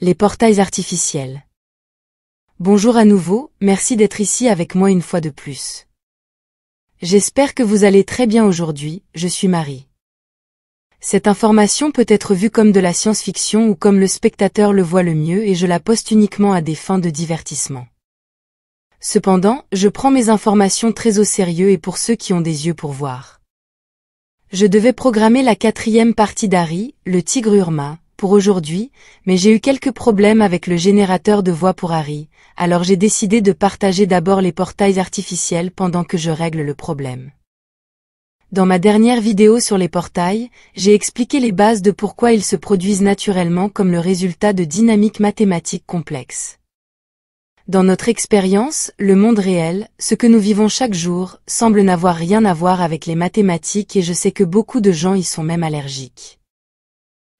Les portails artificiels. Bonjour à nouveau, merci d'être ici avec moi une fois de plus. J'espère que vous allez très bien aujourd'hui, je suis Marie. Cette information peut être vue comme de la science-fiction ou comme le spectateur le voit le mieux et je la poste uniquement à des fins de divertissement. Cependant, je prends mes informations très au sérieux et pour ceux qui ont des yeux pour voir. Je devais programmer la 4e partie d'Harry, le tigre Urma, pour aujourd'hui, mais j'ai eu quelques problèmes avec le générateur de voix pour Harry, alors j'ai décidé de partager d'abord les portails artificiels pendant que je règle le problème. Dans ma dernière vidéo sur les portails, j'ai expliqué les bases de pourquoi ils se produisent naturellement comme le résultat de dynamiques mathématiques complexes. Dans notre expérience, le monde réel, ce que nous vivons chaque jour, semble n'avoir rien à voir avec les mathématiques et je sais que beaucoup de gens y sont même allergiques.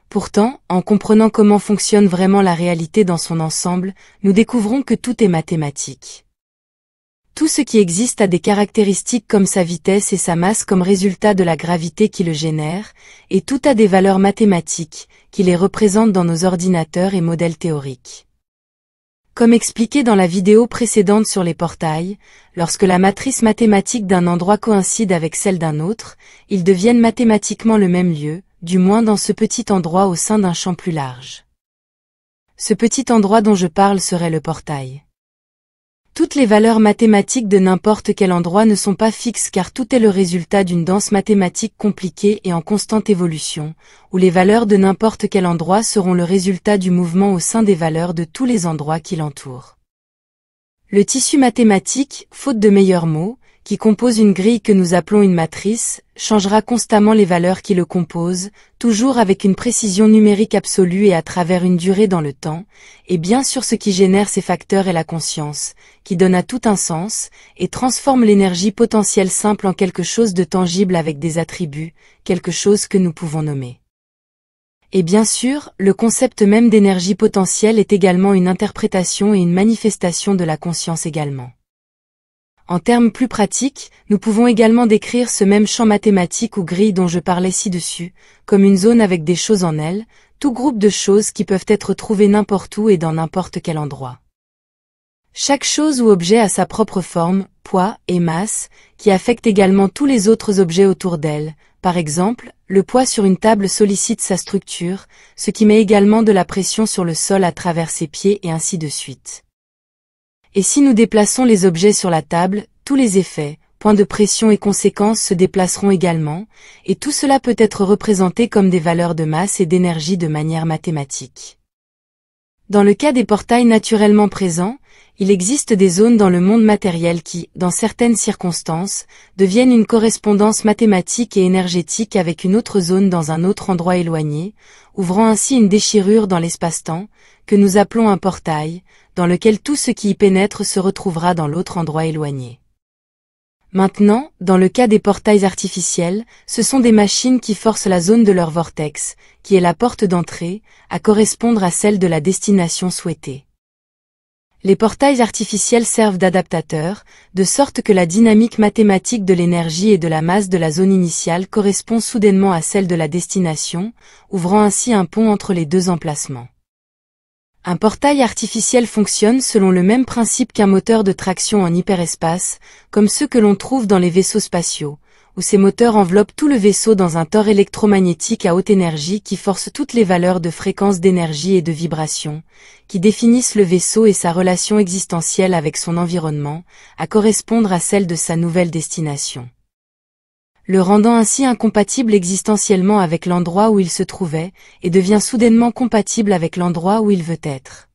Pourtant, en comprenant comment fonctionne vraiment la réalité dans son ensemble, nous découvrons que tout est mathématique. Tout ce qui existe a des caractéristiques comme sa vitesse et sa masse comme résultat de la gravité qui le génère, et tout a des valeurs mathématiques, qui les représentent dans nos ordinateurs et modèles théoriques. Comme expliqué dans la vidéo précédente sur les portails, lorsque la matrice mathématique d'un endroit coïncide avec celle d'un autre, ils deviennent mathématiquement le même lieu, du moins dans ce petit endroit au sein d'un champ plus large. Ce petit endroit dont je parle serait le portail. Toutes les valeurs mathématiques de n'importe quel endroit ne sont pas fixes car tout est le résultat d'une danse mathématique compliquée et en constante évolution, où les valeurs de n'importe quel endroit seront le résultat du mouvement au sein des valeurs de tous les endroits qui l'entourent. Le tissu mathématique, faute de meilleurs mots, qui compose une grille que nous appelons une matrice, changera constamment les valeurs qui le composent, toujours avec une précision numérique absolue et à travers une durée dans le temps, et bien sûr ce qui génère ces facteurs est la conscience, qui donne à tout un sens, et transforme l'énergie potentielle simple en quelque chose de tangible avec des attributs, quelque chose que nous pouvons nommer. Et bien sûr, le concept même d'énergie potentielle est également une interprétation et une manifestation de la conscience également. En termes plus pratiques, nous pouvons également décrire ce même champ mathématique ou grille dont je parlais ci-dessus, comme une zone avec des choses en elle, tout groupe de choses qui peuvent être trouvées n'importe où et dans n'importe quel endroit. Chaque chose ou objet a sa propre forme, poids et masse, qui affectent également tous les autres objets autour d'elle. Par exemple, le poids sur une table sollicite sa structure, ce qui met également de la pression sur le sol à travers ses pieds et ainsi de suite. Et si nous déplaçons les objets sur la table, tous les effets, points de pression et conséquences se déplaceront également, et tout cela peut être représenté comme des valeurs de masse et d'énergie de manière mathématique. Dans le cas des portails naturellement présents, il existe des zones dans le monde matériel qui, dans certaines circonstances, deviennent une correspondance mathématique et énergétique avec une autre zone dans un autre endroit éloigné, ouvrant ainsi une déchirure dans l'espace-temps, que nous appelons un portail, dans lequel tout ce qui y pénètre se retrouvera dans l'autre endroit éloigné. Maintenant, dans le cas des portails artificiels, ce sont des machines qui forcent la zone de leur vortex, qui est la porte d'entrée, à correspondre à celle de la destination souhaitée. Les portails artificiels servent d'adaptateurs, de sorte que la dynamique mathématique de l'énergie et de la masse de la zone initiale correspond soudainement à celle de la destination, ouvrant ainsi un pont entre les deux emplacements. Un portail artificiel fonctionne selon le même principe qu'un moteur de traction en hyperespace, comme ceux que l'on trouve dans les vaisseaux spatiaux, où ces moteurs enveloppent tout le vaisseau dans un tore électromagnétique à haute énergie qui force toutes les valeurs de fréquence d'énergie et de vibration, qui définissent le vaisseau et sa relation existentielle avec son environnement, à correspondre à celle de sa nouvelle destination, le rendant ainsi incompatible existentiellement avec l'endroit où il se trouvait, et devient soudainement compatible avec l'endroit où il veut être.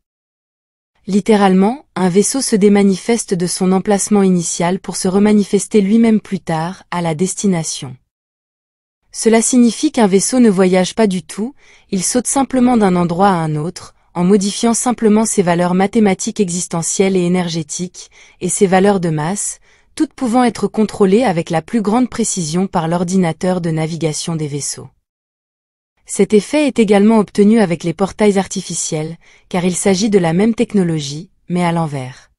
Littéralement, un vaisseau se démanifeste de son emplacement initial pour se remanifester lui-même plus tard, à la destination. Cela signifie qu'un vaisseau ne voyage pas du tout, il saute simplement d'un endroit à un autre, en modifiant simplement ses valeurs mathématiques existentielles et énergétiques, et ses valeurs de masse, toutes pouvant être contrôlées avec la plus grande précision par l'ordinateur de navigation des vaisseaux. Cet effet est également obtenu avec les portails artificiels, car il s'agit de la même technologie, mais à l'envers.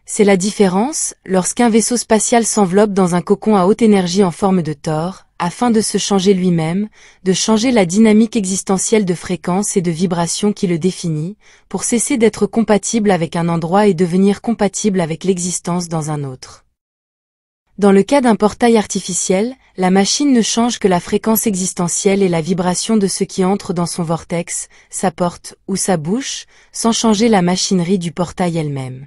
C'est la différence, lorsqu'un vaisseau spatial s'enveloppe dans un cocon à haute énergie en forme de tore, afin de se changer lui-même, de changer la dynamique existentielle de fréquence et de vibration qui le définit, pour cesser d'être compatible avec un endroit et devenir compatible avec l'existence dans un autre. Dans le cas d'un portail artificiel, la machine ne change que la fréquence existentielle et la vibration de ce qui entre dans son vortex, sa porte ou sa bouche, sans changer la machinerie du portail elle-même.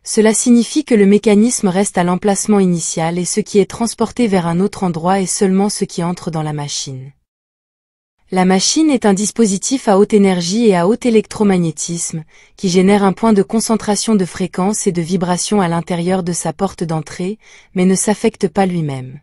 Cela signifie que le mécanisme reste à l'emplacement initial et ce qui est transporté vers un autre endroit est seulement ce qui entre dans la machine. La machine est un dispositif à haute énergie et à haut électromagnétisme, qui génère un point de concentration de fréquence et de vibration à l'intérieur de sa porte d'entrée, mais ne s'affecte pas lui-même.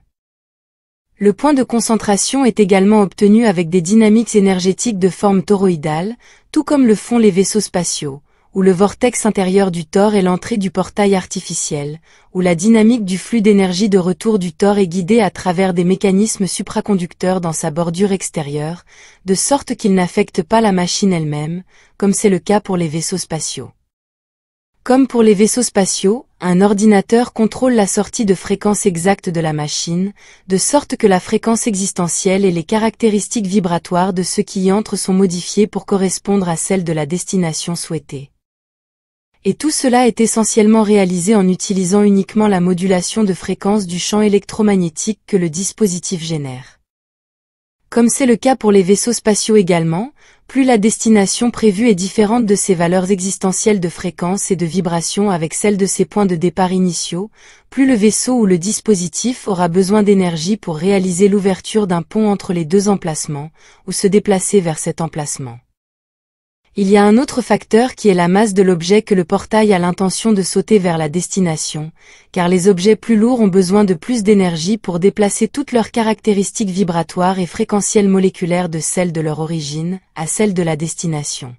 Le point de concentration est également obtenu avec des dynamiques énergétiques de forme toroïdale, tout comme le font les vaisseaux spatiaux, où le vortex intérieur du tor est l'entrée du portail artificiel, où la dynamique du flux d'énergie de retour du tor est guidée à travers des mécanismes supraconducteurs dans sa bordure extérieure, de sorte qu'il n'affecte pas la machine elle-même, comme c'est le cas pour les vaisseaux spatiaux. Comme pour les vaisseaux spatiaux, un ordinateur contrôle la sortie de fréquence exacte de la machine, de sorte que la fréquence existentielle et les caractéristiques vibratoires de ceux qui y entrent sont modifiées pour correspondre à celles de la destination souhaitée. Et tout cela est essentiellement réalisé en utilisant uniquement la modulation de fréquence du champ électromagnétique que le dispositif génère. Comme c'est le cas pour les vaisseaux spatiaux également, plus la destination prévue est différente de ses valeurs existentielles de fréquence et de vibration avec celles de ses points de départ initiaux, plus le vaisseau ou le dispositif aura besoin d'énergie pour réaliser l'ouverture d'un pont entre les deux emplacements, ou se déplacer vers cet emplacement. Il y a un autre facteur qui est la masse de l'objet que le portail a l'intention de sauter vers la destination, car les objets plus lourds ont besoin de plus d'énergie pour déplacer toutes leurs caractéristiques vibratoires et fréquentielles moléculaires de celles de leur origine, à celles de la destination.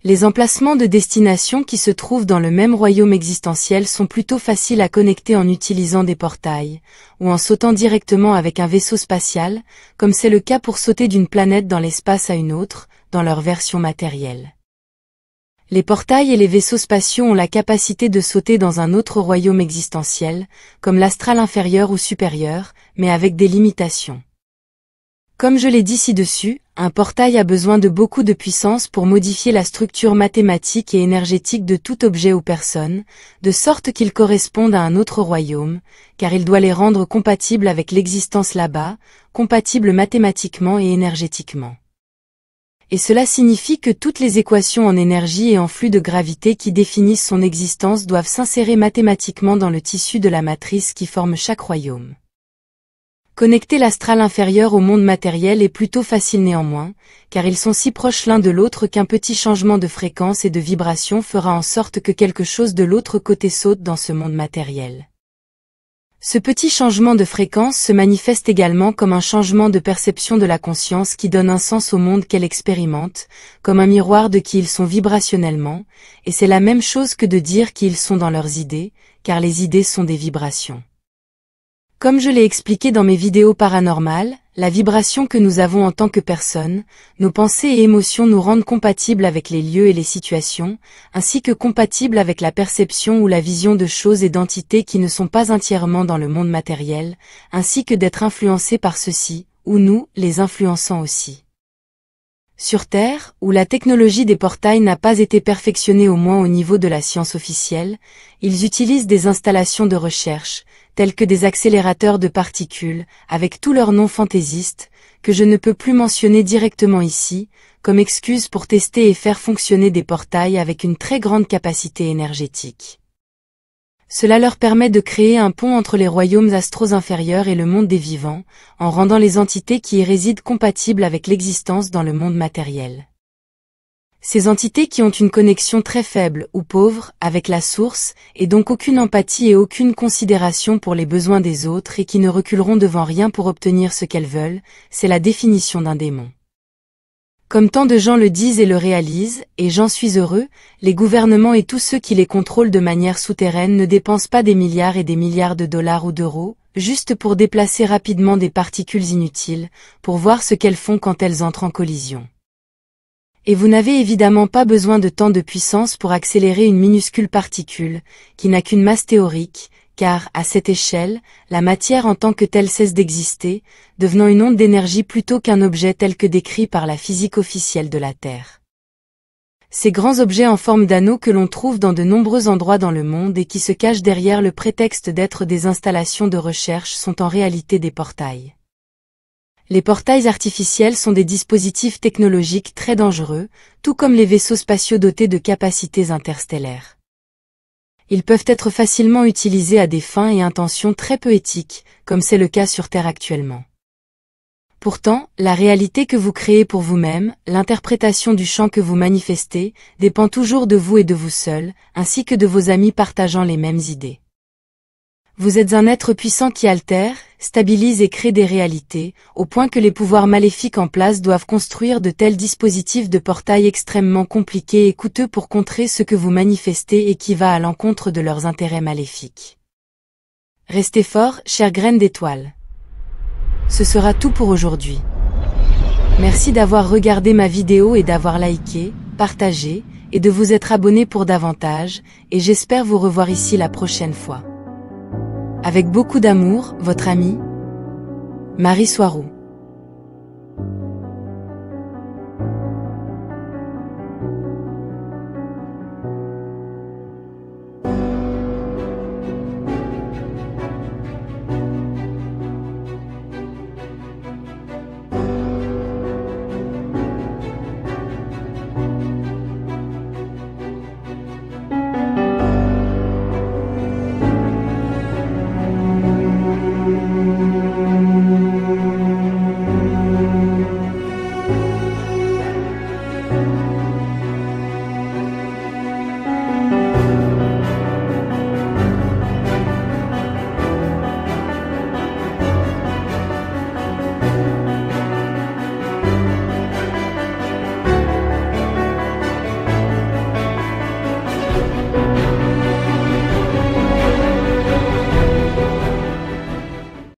Les emplacements de destination qui se trouvent dans le même royaume existentiel sont plutôt faciles à connecter en utilisant des portails, ou en sautant directement avec un vaisseau spatial, comme c'est le cas pour sauter d'une planète dans l'espace à une autre, dans leur version matérielle. Les portails et les vaisseaux spatiaux ont la capacité de sauter dans un autre royaume existentiel, comme l'astral inférieur ou supérieur, mais avec des limitations. Comme je l'ai dit ci-dessus, un portail a besoin de beaucoup de puissance pour modifier la structure mathématique et énergétique de tout objet ou personne, de sorte qu'il corresponde à un autre royaume, car il doit les rendre compatibles avec l'existence là-bas, compatibles mathématiquement et énergétiquement. Et cela signifie que toutes les équations en énergie et en flux de gravité qui définissent son existence doivent s'insérer mathématiquement dans le tissu de la matrice qui forme chaque royaume. Connecter l'astral inférieur au monde matériel est plutôt facile néanmoins, car ils sont si proches l'un de l'autre qu'un petit changement de fréquence et de vibration fera en sorte que quelque chose de l'autre côté saute dans ce monde matériel. Ce petit changement de fréquence se manifeste également comme un changement de perception de la conscience qui donne un sens au monde qu'elle expérimente, comme un miroir de qui ils sont vibrationnellement, et c'est la même chose que de dire qui ils sont dans leurs idées, car les idées sont des vibrations. Comme je l'ai expliqué dans mes vidéos paranormales, la vibration que nous avons en tant que personne, nos pensées et émotions nous rendent compatibles avec les lieux et les situations, ainsi que compatibles avec la perception ou la vision de choses et d'entités qui ne sont pas entièrement dans le monde matériel, ainsi que d'être influencés par ceux-ci, ou nous, les influençant aussi. Sur Terre, où la technologie des portails n'a pas été perfectionnée au moins au niveau de la science officielle, ils utilisent des installations de recherche, tels que des accélérateurs de particules, avec tous leurs noms fantaisistes, que je ne peux plus mentionner directement ici, comme excuse pour tester et faire fonctionner des portails avec une très grande capacité énergétique. Cela leur permet de créer un pont entre les royaumes astraux inférieurs et le monde des vivants, en rendant les entités qui y résident compatibles avec l'existence dans le monde matériel. Ces entités qui ont une connexion très faible ou pauvre avec la source, et donc aucune empathie et aucune considération pour les besoins des autres et qui ne reculeront devant rien pour obtenir ce qu'elles veulent, c'est la définition d'un démon. Comme tant de gens le disent et le réalisent, et j'en suis heureux, les gouvernements et tous ceux qui les contrôlent de manière souterraine ne dépensent pas des milliards et des milliards de dollars ou d'euros, juste pour déplacer rapidement des particules inutiles, pour voir ce qu'elles font quand elles entrent en collision. Et vous n'avez évidemment pas besoin de tant de puissance pour accélérer une minuscule particule, qui n'a qu'une masse théorique, car, à cette échelle, la matière en tant que telle cesse d'exister, devenant une onde d'énergie plutôt qu'un objet tel que décrit par la physique officielle de la Terre. Ces grands objets en forme d'anneaux que l'on trouve dans de nombreux endroits dans le monde et qui se cachent derrière le prétexte d'être des installations de recherche sont en réalité des portails. Les portails artificiels sont des dispositifs technologiques très dangereux, tout comme les vaisseaux spatiaux dotés de capacités interstellaires. Ils peuvent être facilement utilisés à des fins et intentions très peu éthiques, comme c'est le cas sur Terre actuellement. Pourtant, la réalité que vous créez pour vous-même, l'interprétation du champ que vous manifestez, dépend toujours de vous et de vous seul, ainsi que de vos amis partageant les mêmes idées. Vous êtes un être puissant qui altère, stabilise et crée des réalités, au point que les pouvoirs maléfiques en place doivent construire de tels dispositifs de portail extrêmement compliqués et coûteux pour contrer ce que vous manifestez et qui va à l'encontre de leurs intérêts maléfiques. Restez forts, chères graines d'étoiles. Ce sera tout pour aujourd'hui. Merci d'avoir regardé ma vidéo et d'avoir liké, partagé, et de vous être abonné pour davantage, et j'espère vous revoir ici la prochaine fois. Avec beaucoup d'amour, votre amie, Marie Soiroux.